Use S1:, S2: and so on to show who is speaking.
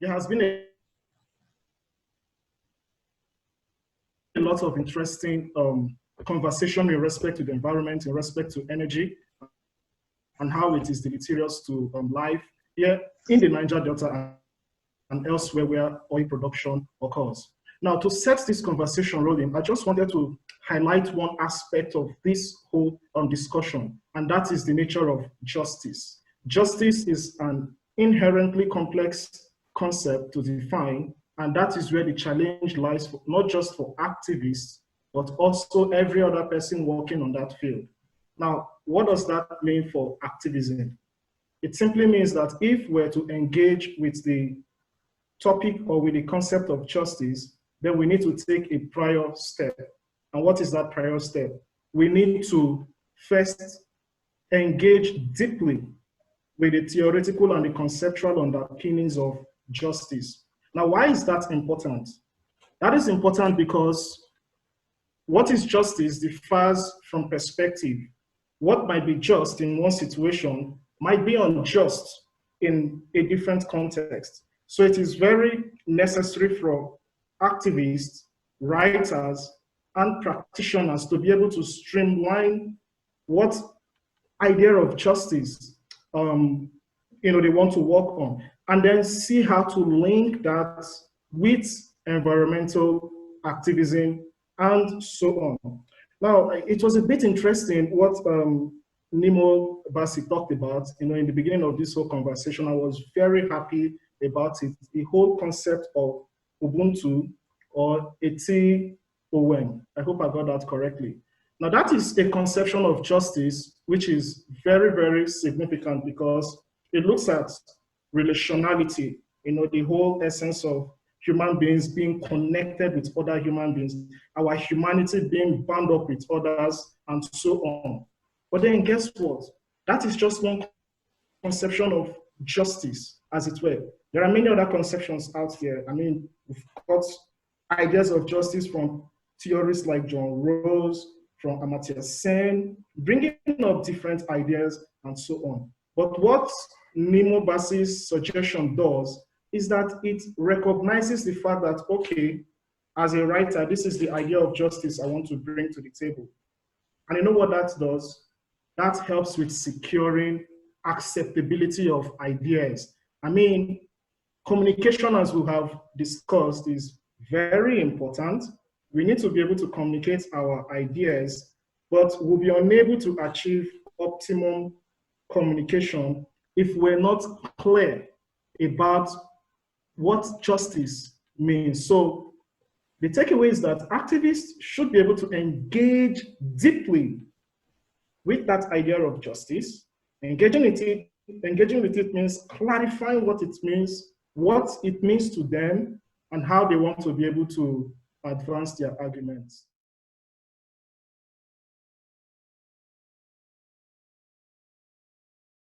S1: there has been a lot of interesting conversation in respect to the environment, in respect to energy, and how it is deleterious to life here in the Niger Delta and elsewhere where oil production occurs. Now, to set this conversation rolling, I just wanted to highlight one aspect of this whole discussion, and that is the nature of justice. Justice is an inherently complex concept to define, and that is where the challenge lies, for, not just for activists, but also every other person working on that field. Now, what does that mean for activism? It simply means that if we're to engage with the topic or with the concept of justice, then we need to take a prior step. And what is that prior step? We need to first engage deeply with the theoretical and the conceptual underpinnings of justice. Now, why is that important? That is important because what is justice differs from perspective. What might be just in one situation might be unjust in a different context. So it is very necessary for activists, writers, and practitioners to be able to streamline what idea of justice they want to work on, and then see how to link that with environmental activism and so on. Now, it was a bit interesting what Nimo Basi talked about, in the beginning of this whole conversation. I was very happy about it. The whole concept of Ubuntu or Eti Owen. I hope I got that correctly. Now, that is a conception of justice which is very, very significant because it looks at relationality, the whole essence of human beings being connected with other human beings, our humanity being bound up with others, and so on. But then guess what? That is just one conception of justice, as it were. There are many other conceptions out here. I mean, we've got ideas of justice from theorists like John Rawls, from Amartya Sen, bringing up different ideas and so on. But what Nimo Basi's suggestion does is that it recognizes the fact that, okay, as a writer, this is the idea of justice I want to bring to the table. And you know what that does? That helps with securing acceptability of ideas. I mean, communication, as we have discussed, is very important. We need to be able to communicate our ideas, but we'll be unable to achieve optimum communication if we're not clear about what justice means. So the takeaway is that activists should be able to engage deeply with that idea of justice. Engaging with it means clarifying what it means to them, and how they want to be able to advance their arguments.